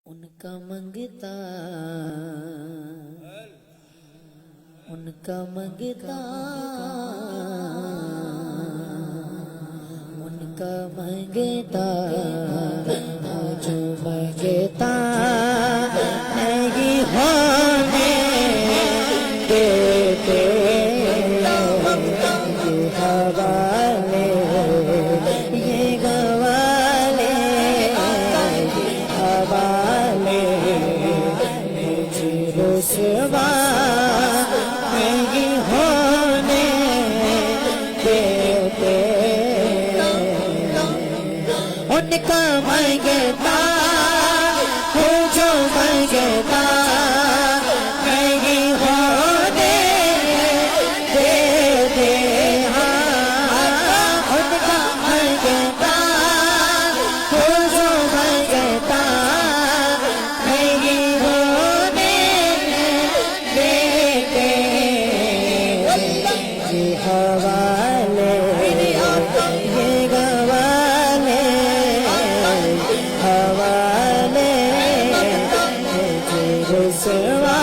ان کا منگتا جو منگتا نہیں ہونے دیتے یہ گوالے حوالے مجھے رسوا نہیں ہونے دیتے ان کا منگتا ہوں جو منگتا نہیں ہونے دیتے ان کا منگتا ہوں جو منگتا نہیں ہونے دیتے یہ حوالے یہ گوالے حوالے مجھے رسوا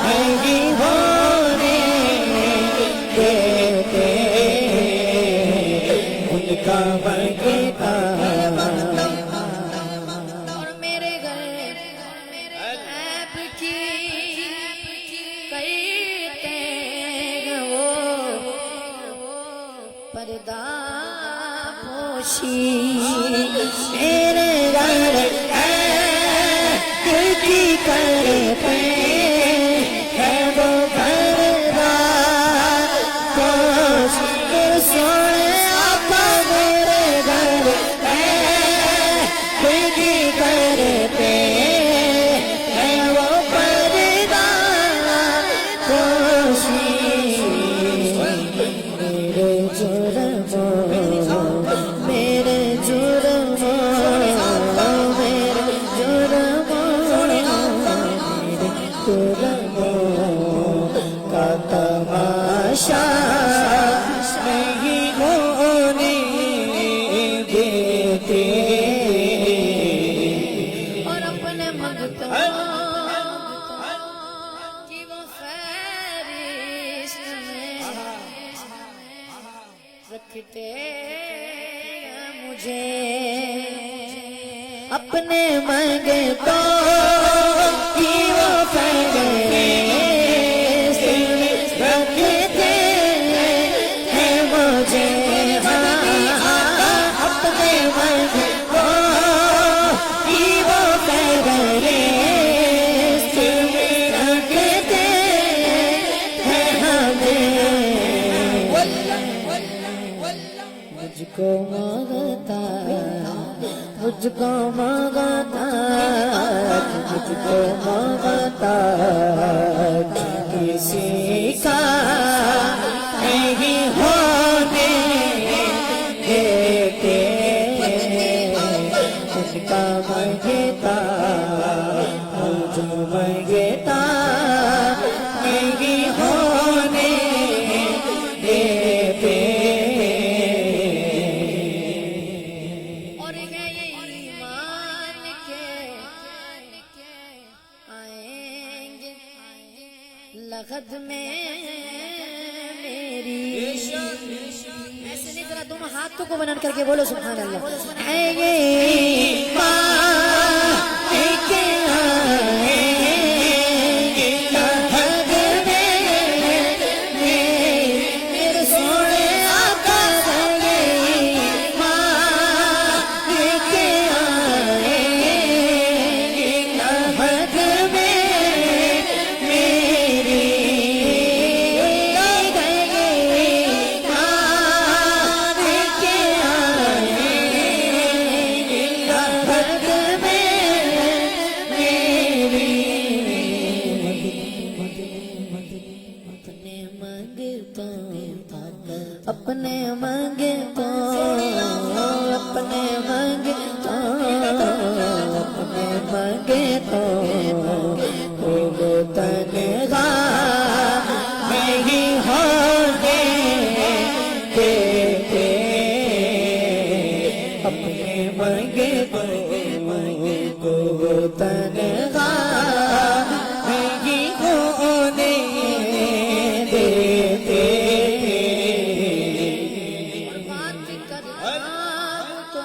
نہیں ہونے دیتے ان کا منگتا اور میرے گھر عیب کی کرتے ہیں وہ پردہ پوشی میرے گھر عیب کی کرتے ہیں وہ پردہ پوشی سونے آقا میرے گھر عیب کی کرتے ہیں وہ پردہ پوشی میرے جرموں میرے جرموں میرے جرموں میرے جرموں کا تماشا نہیں ہونے دیتے اور اپنے منگتوں کی وہ فہرست میں رکھتے ہیں مجھے اپنے منگتوں کی وہ فہرست میں رکھتے ہیں مجھے اپنے منگتوں کی وہ فہرست میں رکھتے ہیں ہمیں مجھ کو مانگتا مجھ کو مانگتا مجھ کو مانگتا کسی کا نہیں ہونے دیتے ان کا منگتا جو منگتا نہیں ہونے دیتے اور ہے یہ ایمان کے آئیں گے لغت میں میری ایسے نہیں ذرا دونوں ہاتھوں کو بلند کر کے بولو سبحان اللہ ہے یہ ایمان کے آئیں گے لغت میں میرے سونے آقا ہے یہ ایمان کے آئیں گے لغت میں میری اپنے منگتا اپنے منگتا اپنے منگتا وہ تنہا نہیں ہونے دیتے اپنے منگتا کو تنہا نہیں ہونے دیتے بات کرتا تو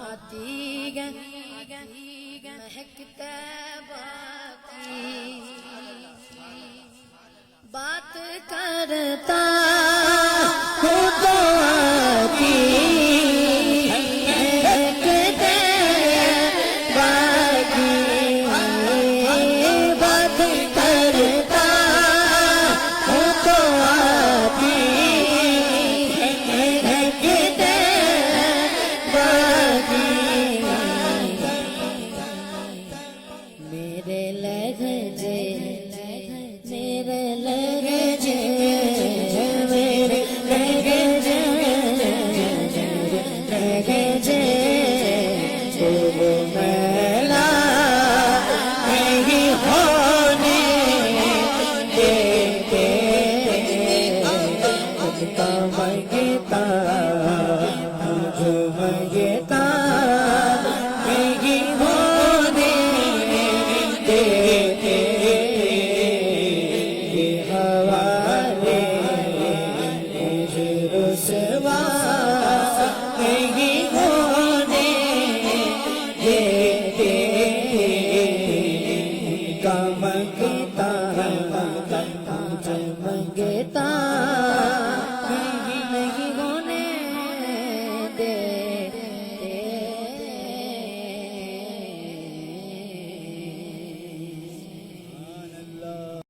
آتی مہکتے باقی بات کرتا ہوں تو آتی مہکتے باقی بات کرتا ہوں تو آتی مہکتے باقی میرے لہجے میرے لہجے میرے لہجے لہجے تم میلا نہیں ہونے دیتے خود کا منگتا مجھے منگتا نہیں ہونے دیتے حوالے مجھے رسوا نہیں ہونے دیتے کا منگتا مجھے منگتا